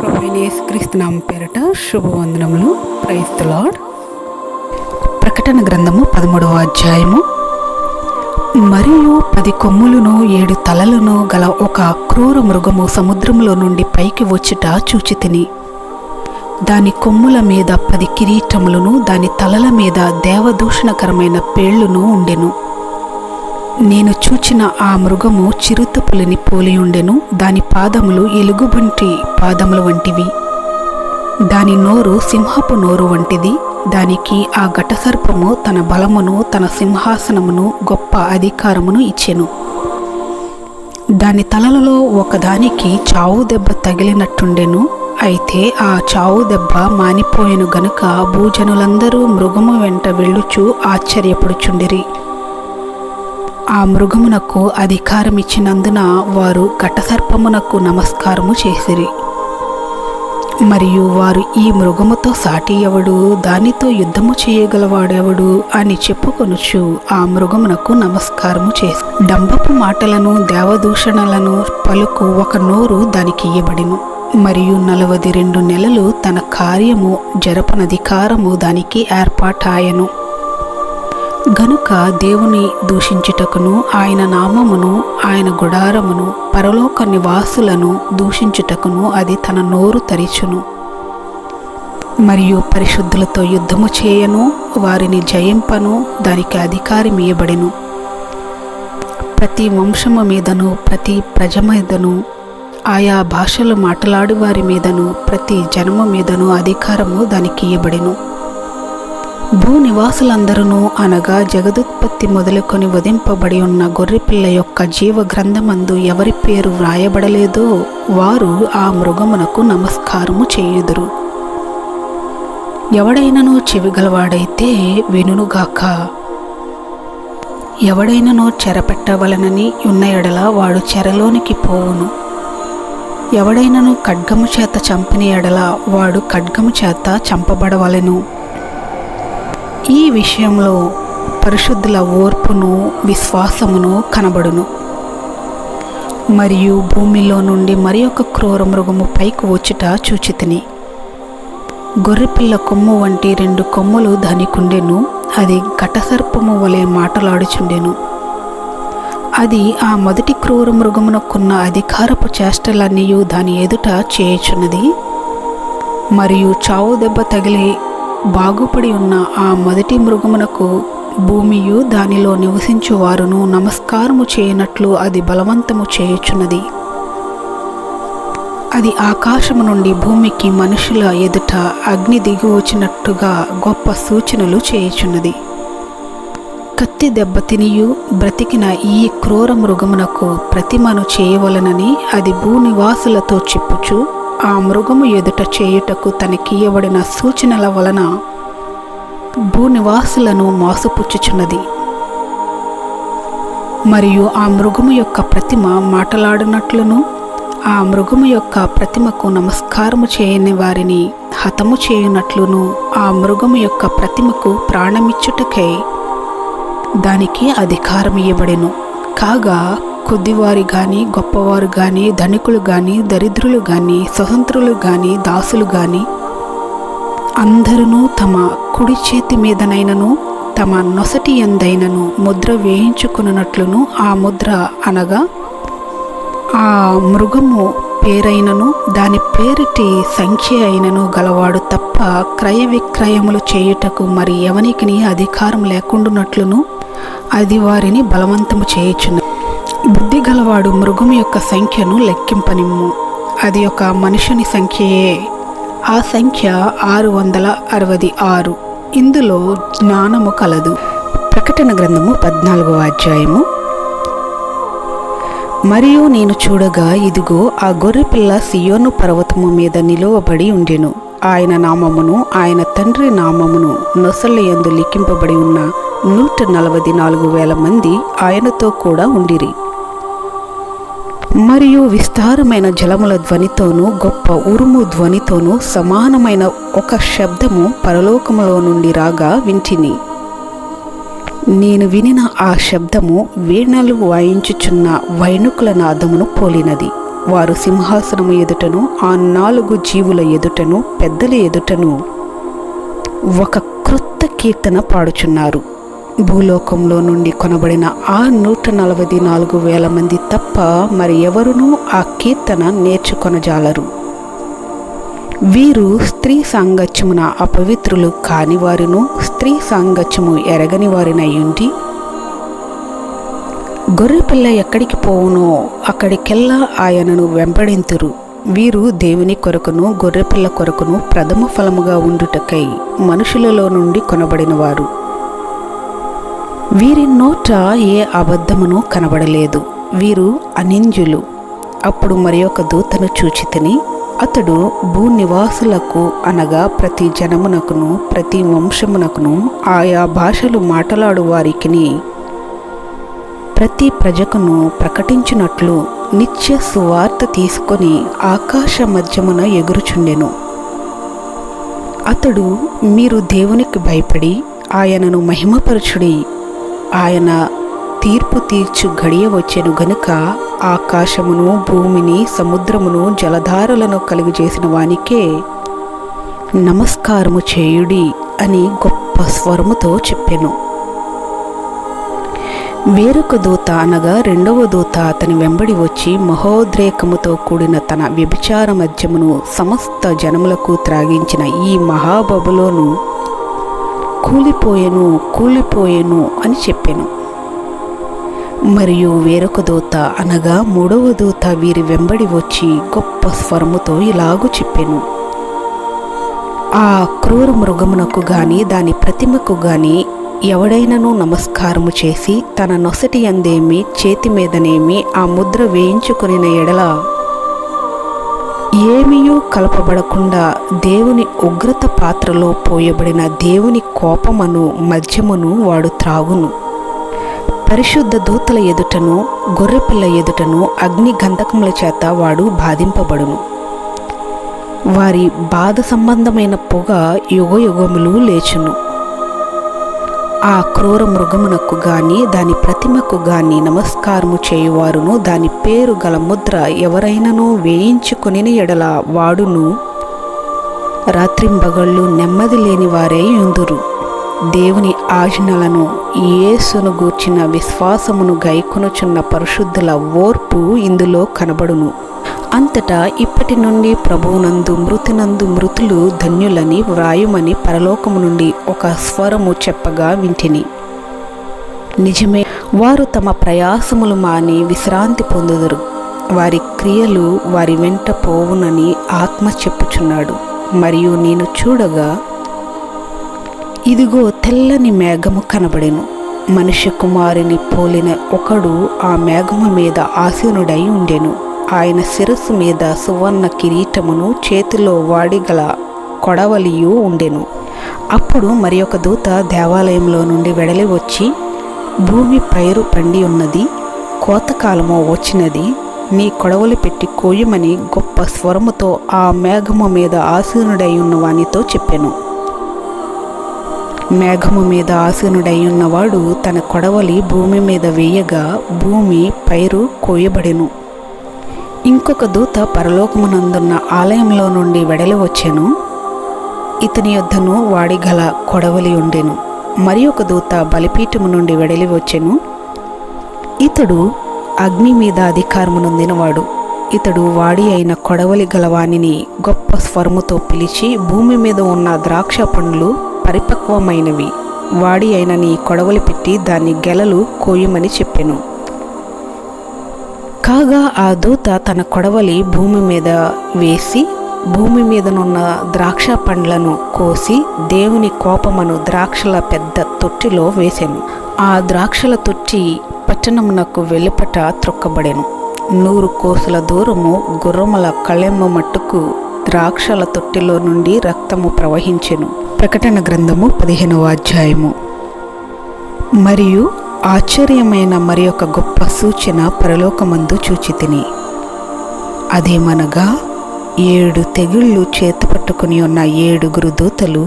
ప్రభువైన యేసుక్రీస్తు నామం పేరిట శుభవందనములు. Praise the lord. ప్రకటన గ్రంథము 13వ అధ్యాయము. మరియు 10 కొమ్ములను 7 తలలను గల ఒక క్రూర మృగము సముద్రములో నుండి పైకి వచ్చుట చూచితిని. దాని కొమ్ముల మీద 10 కిరీటములను, దాని తలల మీద దేవదూషణకరమైన పేళ్లును ఉండెను. నేను చూచిన ఆ మృగము చిరుతపులిని పోలి ఉండెను. దాని పాదములు ఎలుగుబంటి పాదముల వంటివి, దాని నోరు సింహపు నోరు వంటిది. దానికి ఆ ఘటసర్పము తన బలమును, తన సింహాసనమును, గొప్ప అధికారమును ఇచ్చెను. దాని తలలలో ఒకదానికి చావు దెబ్బ తగిలినట్టుండెను. అయితే ఆ చావు దెబ్బ మానిపోయెను గనుక భూజనులందరూ మృగము వెంట వెళ్ళుచు ఆశ్చర్యపడుచుండిరి. ఆ మృగమునకు అధికారమిచ్చినందున వారు ఘటసర్పమునకు నమస్కారము చేసిరి. మరియు వారు, ఈ మృగముతో సాటి ఎవడు, దానితో యుద్ధము చేయగలవాడెవడు అని చెప్పుకొనుచు ఆ మృగమునకు నమస్కారము చేసి, డంబపు మాటలను దేవదూషణలను పలుకు ఒక నోరు దానికి ఇయ్యబడిను. మరియు 42 నెలలు తన కార్యము జరపనధికారము దానికి ఏర్పాటాయను. గనుక దేవుని దూషించుటకును, ఆయన నామమును, ఆయన గుడారమును, పరలోక నివాసులను దూషించుటకును అది తన నోరు తరిచును. మరియు పరిశుద్ధులతో యుద్ధము చేయను, వారిని జయింపను దానికి అధికారం ఇయ్యబడెను. ప్రతి వంశము మీదను, ప్రతి ప్రజ మీదను, ఆయా భాషలు మాట్లాడు వారి మీదను, ప్రతి జనము మీదను అధికారము దానికి ఇయ్యబడెను. భూనివాసులందరూ అనగా జగదుత్పత్తి మొదలుకొని వధింపబడి ఉన్న గొర్రెపిల్ల యొక్క జీవ గ్రంథమందు ఎవరి పేరు వ్రాయబడలేదో వారు ఆ మృగమునకు నమస్కారము చేయుదురు. ఎవడైనను చెవిగలవాడైతే వినుగాక. ఎవడైనను చెరపెట్టవలనని ఉన్న ఎడల వాడు చెరలోనికి పోవును. ఎవడైనను ఖడ్గము చేత చంపిన ఎడల వాడు ఖడ్గము చేత చంపబడవలెను. ఈ విషయంలో పరిశుద్ధుల ఓర్పును, విశ్వాసమును కనబడును. మరియు భూమిలో నుండి మరి ఒక క్రూర మృగము పైకి వచ్చుట చూచితిని. గొర్రెపిల్ల కొమ్ము వంటి 2 కొమ్ములు దానికుండెను. అది ఘటసర్పము వలె మాటలాడుచుండెను. అది ఆ మొదటి క్రూర మృగమునకున్న అధికారపు చేష్టలన్నీయు దాని ఎదుట చేయుచున్నది. మరియు చావు దెబ్బ తగిలి బాగుపడి ఉన్న ఆ మొదటి మృగమునకు భూమియు దానిలో నివసించు వారును నమస్కారము చేయనట్లు అది బలవంతము చేయుచున్నది. అది ఆకాశము నుండి భూమికి మనుషుల ఎదుట అగ్ని దిగి వచ్చినట్టుగా గొప్ప సూచనలు చేయుచున్నది. కత్తి దెబ్బ తినియు బ్రతికిన ఈ క్రూర మృగమునకు ప్రతిమను చేయవలనని అది భూనివాసులతో చెప్పుచు ఆ మృగము ఎదుట చేయుటకు తనకియ్యబడిన సూచనల వలన భూనివాసులను మోసపుచ్చుచున్నది. మరియు ఆ మృగము యొక్క ప్రతిమ మాటలాడినట్లును, ఆ మృగము యొక్క ప్రతిమకు నమస్కారము చేయని వారిని హతము చేయునట్లును, ఆ మృగము యొక్క ప్రతిమకు ప్రాణమిచ్చుటకై దానికి అధికారం ఇయ్యబడెను. కాగా కొద్దివారు గాని, గొప్పవారు గాని, ధనికులు గాని, దరిద్రులు గాని, స్వతంత్రులు గాని, దాసులు గాని అందరూ తమ కుడి చేతి మీదనైనను తమ నొసటి యందైనను ముద్ర వేయించుకున్నట్లును, ఆ ముద్ర అనగా ఆ మృగము పేరైనను దాని పేరిటి సంఖ్య అయినను గలవాడు తప్ప క్రయ విక్రయములు చేయుటకు మరి ఎవనికి అధికారం లేకుండానట్లును అది వారిని బలవంతము చేయుచున్నది. బుద్ధి గలవాడు మృగం యొక్క సంఖ్యను లెక్కింపనిమ్ము. అది ఒక మనుషుని సంఖ్యయే. ఆ సంఖ్య 666. ఇందులో జ్ఞానము కలదు. ప్రకటన గ్రంథము 14వ అధ్యాయము. మరియు నేను చూడగా, ఇదిగో ఆ గొర్రెపిల్ల సియోను పర్వతము మీద నిలువబడి ఉండెను. ఆయన నామమును, ఆయన తండ్రి నామమును నొసళ్ళ యందు లిఖింపబడి ఉన్న 144,000 మంది ఆయనతో కూడా ఉండిరి. మరియు విస్తారమైన జలముల ధ్వనితోనూ గొప్ప ఉరుము ధ్వనితోనూ సమానమైన ఒక శబ్దము పరలోకములో నుండి రాగా వింటిని. నేను వినిన ఆ శబ్దము వీణలు వాయించుచున్న వైణుకుల నాదమును పోలినది. వారు సింహాసనము ఎదుటను ఆ 4 జీవుల ఎదుటను పెద్దల ఎదుటను ఒక క్రొత్త కీర్తన పాడుచున్నారు. భూలోకంలో నుండి కొనబడిన ఆ 144,000 మంది తప్ప మరి ఎవరునూ ఆ కీర్తన నేర్చుకొనజాలరు. వీరు స్త్రీ సాంగత్యమున అపవిత్రులు కాని వారును స్త్రీ సాంగత్యము ఎరగని వారినయుండి గొర్రెపిల్ల ఎక్కడికి పోవునో అక్కడికెల్లా ఆయనను వెంబడింతురు. వీరు దేవుని కొరకును గొర్రెపిల్ల కొరకును ప్రథమ ఫలముగా ఉండుటకై మనుషులలో నుండి కొనబడిన వారు. వీరి నోట ఏ అబద్ధమును కనబడలేదు. వీరు అనింజులు. అప్పుడు మరి ఒక దూతను చూచితిని. అతడు భూనివాసులకు అనగా ప్రతి జనమునకును ప్రతి వంశమునకును ఆయా భాషలు మాట్లాడు వారికిని ప్రతి ప్రజకును ప్రకటించినట్లు నిత్య సువార్త తీసుకొని ఆకాశ మధ్యమున ఎగురుచుండెను. అతడు, మీరు దేవునికి భయపడి ఆయనను మహిమపరచుడి, ఆయన తీర్పు తీర్చు గడియ వచ్చెను గనుక ఆకాశమును భూమిని సముద్రమును జలధారలను కలుగజేసిన వానికే నమస్కారము చేయుడి అని గొప్ప స్వరముతో చెప్పెను. వేరొక దూత అనగా 2వ దూత అతని వెంబడి వచ్చి మహోద్రేకముతో కూడిన తన వ్యభిచార మద్యమును సమస్త జనములకు త్రాగించిన ఈ మహాబబులోను కూలిపోయెను కూలిపోయెను అని చెప్పెను. మరియు వేరొక దూత అనగా 3వ దూత వీరి వెంబడి వచ్చి గొప్ప స్వరముతో ఇలాగు చెప్పెను. ఆ క్రూర మృగమునకు గాని దాని ప్రతిమకు గాని ఎవడైనను నమస్కారము చేసి తన నొసటి అందేమి చేతి మీదనేమి ఆ ముద్ర వేయించుకొనిన ఎడల ఏమీయూ కలపబడకుండా దేవుని ఉగ్రత పాత్రలో పోయబడిన దేవుని కోపమను మద్యమును వాడు త్రాగును. పరిశుద్ధ దూతల ఎదుటను గొర్రెపిల్ల ఎదుటను అగ్ని గంధకముల చేత వాడు బాధింపబడును. వారి బాధ సంబంధమైన పొగ యుగయుగములు లేచును. ఆ క్రూర మృగమునకు గాని దాని ప్రతిమకు గాని నమస్కారము చేయువారును దాని పేరు గల ముద్ర ఎవరైనను వేయించుకొని ఎడల వాడును రాత్రింబగళ్ళు నెమ్మది లేని వారై యుందురు. దేవుని ఆజ్ఞలను యేసును గూర్చిన విశ్వాసమును గైకొనుచున్న పరిశుద్ధుల ఓర్పు ఇందులో కనబడును. అంతటా ఇప్పటి నుండి ప్రభువునందు మృతినందు మృతులు ధన్యులని వ్రాయుమని పరలోకము నుండి ఒక స్వరము చెప్పగా వింటిని. నిజమే, వారు తమ ప్రయాసములు మాని విశ్రాంతి పొందుదురు. వారి క్రియలు వారి వెంట పోవునని ఆత్మ చెప్పుచున్నాడు. మరియు నేను చూడగా ఇదిగో తెల్లని మేఘము కనబడెను. మనుష్య కుమారుని పోలిన ఒకడు ఆ మేఘము మీద ఆసీనుడై ఉండెను. ఆయన శిరస్సు మీద సువర్ణ కిరీటమును చేతిలో వాడిగల కొడవలియు ఉండెను. అప్పుడు మరి ఒక దూత దేవాలయంలో నుండి వెడలి వచ్చి, భూమి పైరు పండి ఉన్నది, కోతకాలము వచ్చినది, నీ కొడవలి పెట్టి కోయమని గొప్ప స్వరముతో ఆ మేఘము మీద ఆసీనుడై ఉన్న వానితో చెప్పెను. మేఘము మీద ఆసీనుడై ఉన్నవాడు తన కొడవలి భూమి మీద వేయగా భూమి పైరు కోయబడెను. ఇంకొక దూత పరలోకమునందున్న ఆలయంలో నుండి వెడలి వచ్చెను. ఇతని యొద్దను వాడిగల కొడవలి ఉండెను. మరి ఒక దూత బలిపీఠము నుండి వెడలి వచ్చెను. ఇతడు అగ్ని మీద అధికారము నొందినవాడు. ఇతడు వాడి అయిన కొడవలి గలవానిని గొప్ప స్వరముతో పిలిచి, భూమి మీద ఉన్న ద్రాక్ష పండ్లు పరిపక్వమైనవి, వాడి అయిన నీ కొడవలి పెట్టి దాన్ని గెలలు కోయమని చెప్పెను. కాగా ఆ దూత తన కొడవలి భూమి మీద వేసి భూమి మీదనున్న ద్రాక్ష పండ్లను కోసి దేవుని కోపమను ద్రాక్షల పెద్ద తొట్టిలో వేసెను. ఆ ద్రాక్షల తొట్టి పట్టణమునకు వెలుపట త్రొక్కబడెను. 100 కోసుల దూరము గుర్రముల కళ్ళెమ్మ మట్టుకు ద్రాక్షల తొట్టిలో నుండి రక్తము ప్రవహించెను. ప్రకటన గ్రంథము 15వ అధ్యాయము. మరియు ఆశ్చర్యమైన మరి ఒక గొప్ప సూచన పరలోకమందు చూచితిని. అదేమనగా 7 తెగుళ్ళు చేతపట్టుకుని ఉన్న 7 దూతలు,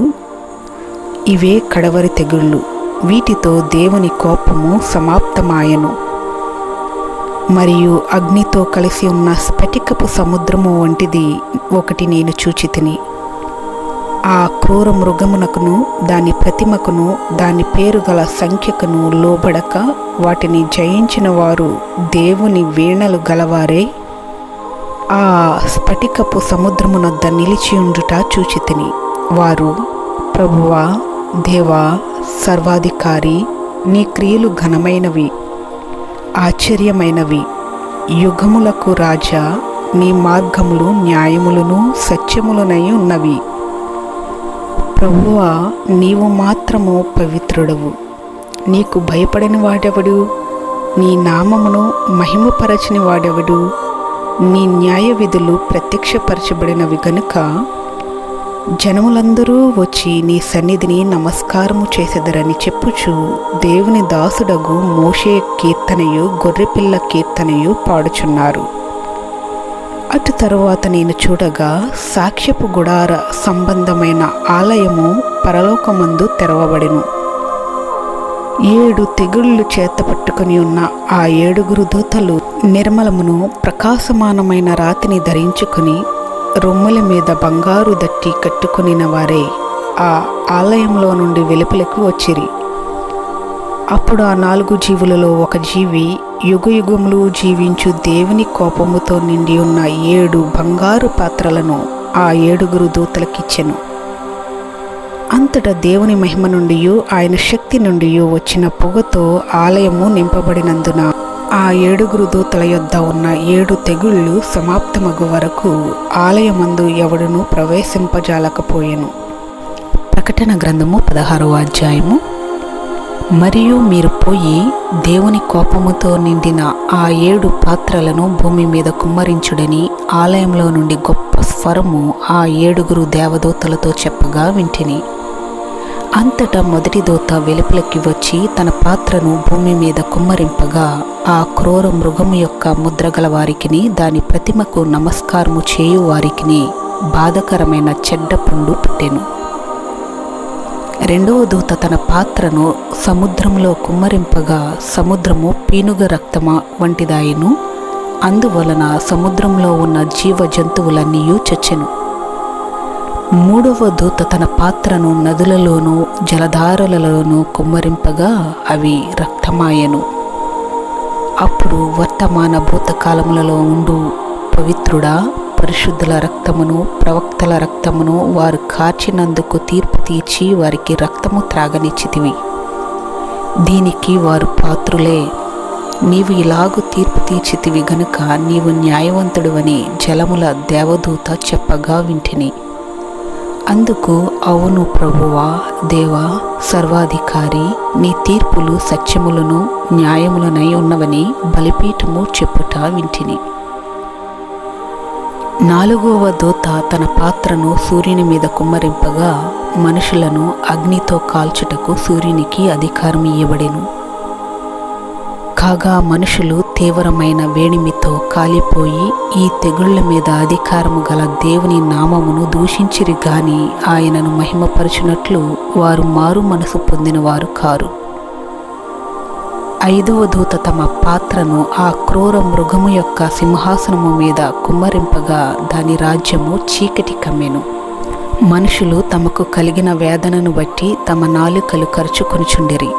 ఇవే కడవరి తెగుళ్ళు, వీటితో దేవుని కోపము సమాప్తమాయను. మరియు అగ్నితో కలిసి ఉన్న స్ఫటికపు సముద్రము వంటిది ఒకటి నేను చూచితిని. ఆ క్రూర మృగమునకును దాని ప్రతిమకును దాని పేరు గల సంఖ్యకును లోబడక వాటిని జయించిన వారు దేవుని వీణలు గలవారే ఆ స్ఫటికపు సముద్రమునొద్ద నిలిచియుండుట చూచితిని. వారు, ప్రభువా, దేవా, సర్వాధికారి, నీ క్రియలు ఘనమైనవి, ఆశ్చర్యమైనవి. యుగములకు రాజా, నీ మార్గములు న్యాయములను సత్యములనై ఉన్నవి. ప్రభువా, నీవు మాత్రము పవిత్రుడవు. నీకు భయపడని వాడెవడు? నీ నామమును మహిమపరచని వాడెవడు? నీ న్యాయ విధులు ప్రత్యక్షపరచబడినవి గనుక జనములందరూ వచ్చి నీ సన్నిధిని నమస్కారము చేసెదరని చెప్పుచు దేవుని దాసుడగు మోషే కీర్తనయు గొర్రెపిల్ల కీర్తనయు పాడుచున్నారు. అటు తరువాత నేను చూడగా సాక్ష్యపు గుడార సంబంధమైన ఆలయము పరలోకమందు తెరవబడెను. 7 తెగుళ్ళు చేత పట్టుకుని ఉన్న ఆ 7 దూతలు నిర్మలమును ప్రకాశమానమైన రాతిని ధరించుకుని రొమ్ముల మీద బంగారు దట్టి కట్టుకునిన వారే ఆ ఆలయంలో నుండి వెలుపలకు వచ్చిరి. అప్పుడు ఆ 4 జీవులలో ఒక జీవి యుగయుగములు జీవించు దేవుని కోపముతో నిండి ఉన్న 7 బంగారు పాత్రలను ఆ 7 దూతలకిచ్చెను. అంతటా దేవుని మహిమ నుండి ఆయన శక్తి నుండి వచ్చిన పొగతో ఆలయము నింపబడినందున ఆ 7 దూతల యొద్ద ఉన్న 7 తెగుళ్ళు సమాప్తమగు వరకు ఆలయమందు ఎవడును ప్రవేశింపజాలకపోయెను. ప్రకటన గ్రంథము 16వ అధ్యాయము. మరియు మీరు పోయి దేవుని కోపముతో నిండిన ఆ 7 పాత్రలను భూమి మీద కుమ్మరించుడని ఆలయంలో నుండి గొప్ప స్వరము ఆ 7 దేవదూతలతో చెప్పగా వింటిని. అంతటా మొదటి దూత వెలుపలికి వచ్చి తన పాత్రను భూమి మీద కుమ్మరింపగా ఆ క్రూర మృగము యొక్క ముద్రగల వారికిని దాని ప్రతిమకు నమస్కారము చేయు వారికిని బాధకరమైన చెడ్డ పుండు పుట్టెను. రెండవ దూత తన పాత్రను సముద్రంలో కుమ్మరింపగా సముద్రము పీనుగ రక్తమ వంటిదాయను. అందువలన సముద్రంలో ఉన్న జీవ జంతువులన్నీ చచ్చెను. మూడవ దూత తన పాత్రను నదులలోనూ జలధారలలోనూ కుమ్మరింపగా అవి రక్తమాయెను. అప్పుడు వర్తమాన భూతకాలములలో ఉండు పవిత్రుడా, పరిశుద్ధుల రక్తమును ప్రవక్తల రక్తమును వారు కార్చినందుకు తీర్పు తీర్చి వారికి రక్తము త్రాగనిచ్చితివి. దీనికి వారు పాత్రులే. నీవు ఇలాగు తీర్పు తీర్చితివి గనుక నీవు న్యాయవంతుడువని జలముల దేవదూత చెప్పగా వింటిని. అందుకు, అవును ప్రభువా, దేవా, సర్వాధికారి, నీ తీర్పులు సత్యములను న్యాయములనై ఉన్నవని బలిపీఠము చెప్పుట వింటిని. 4వ దూత తన పాత్రను సూర్యుని మీద కుమ్మరింపగా మనుషులను అగ్నితో కాల్చుటకు సూర్యునికి అధికారం ఇయ్యబడెను. కాగా మనుషులు తీవ్రమైన వేడిమితో కాలిపోయి ఈ తెగుళ్ల మీద అధికారము గల దేవుని నామమును దూషించిరి గాని ఆయనను మహిమపరచునట్లు వారు మారు మనసు పొందినవారు కారు. 5వ దూత తమ పాత్రను ఆ క్రూర మృగము యొక్క సింహాసనము మీద కుమ్మరింపగా దాని రాజ్యము చీకటి కమ్మెను. మనుషులు తమకు కలిగిన వేదనను బట్టి తమ నాలుకలు కరుచుకొనుచుండిరి.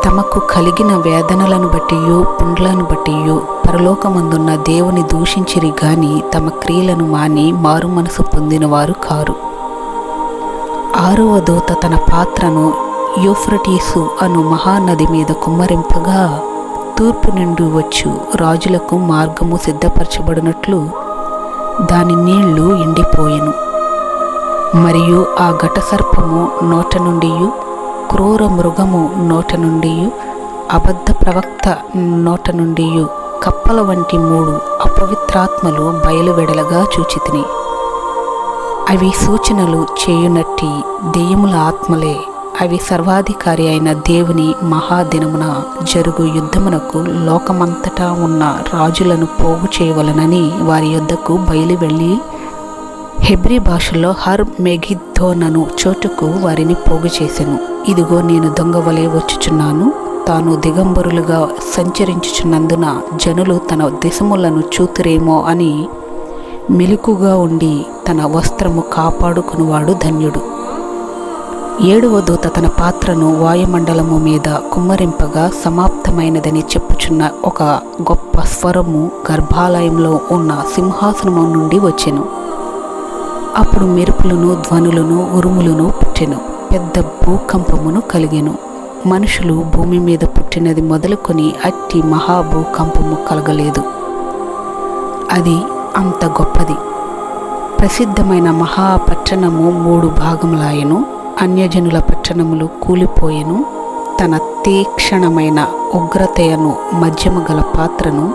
తమకు కలిగిన వేదనలను బట్టియు పుండ్లను బట్టియు పరలోకమందున్న దేవుని దూషించిరి గాని తమ క్రియలను మాని మారు మనసు పొందినవారు కారు. 6వ దూత తన పాత్రను యూఫ్రటీసు అను మహానది మీద కుమ్మరింపగా తూర్పు నుండి వచ్చు రాజులకు మార్గము సిద్ధపరచబడినట్లు దాని నీళ్లు ఎండిపోయెను. మరియు ఆ ఘటసర్పము నోట నుండియు క్రూర మృగము నోట నుండియు అబద్ధ ప్రవక్త నోట నుండియు కప్పల వంటి 3 అపవిత్రాత్మలు బయలువెడలగా చూచితిని. అవి సూచనలు చేయునట్టి దెయ్యముల ఆత్మలే. అవి సర్వాధికారి అయిన దేవుని మహాదినమున జరుగు యుద్ధమునకు లోకమంతటా ఉన్న రాజులను పోగు చేయవలనని వారి యొద్దకు బయలువెళ్ళి హెబ్రీ భాషలో హర్ మెగిద్దోనను చోటుకు వారిని పోగు చేసెను. ఇదిగో నేను దొంగ వలె వచ్చుచున్నాను. తాను దిగంబరులుగా సంచరించుచున్నందున జనులు తన దేశములను చూతురేమో అని మెలకుగా ఉండి తన వస్త్రము కాపాడుకునివాడు ధన్యుడు. 7వ దూత తన పాత్రను వాయుమండలము మీద కుమ్మరింపగా సమాప్తమైనదని చెప్పుచున్న ఒక గొప్ప స్వరము గర్భాలయంలో ఉన్న సింహాసనము నుండి వచ్చెను. అప్పుడు మెరుపులను, ధ్వనులను, ఉరుములను పుట్టెను. పెద్ద భూకంపమును కలిగెను. మనుషులు భూమి మీద పుట్టినది మొదలుకొని అట్టి మహాభూకంపము కలగలేదు. అది అంత గొప్పది. ప్రసిద్ధమైన మహాపట్టణము 3 భాగములాయెను. అన్యజనుల పట్టణములు కూలిపోయెను. తన తీక్షణమైన ఉగ్రతయను మధ్యము గల పాత్రను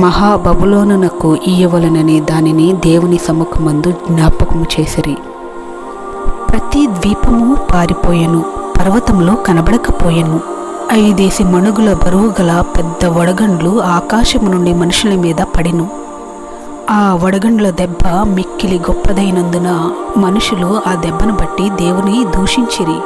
మహాబబులోనునకు ఇయ్యవలనని దానిని దేవుని సముఖమందు జ్ఞాపకము చేసిరి. ప్రతి ద్వీపము పారిపోయెను, పర్వతములో కనబడకపోయెను. 5 మణుగుల బరువు గల పెద్ద వడగండ్లు ఆకాశము నుండి మనుషుల మీద పడెను. ఆ వడగండ్ల దెబ్బ మిక్కిలి గొప్పదైనందున మనుషులు ఆ దెబ్బను బట్టి దేవుని దూషించిరి.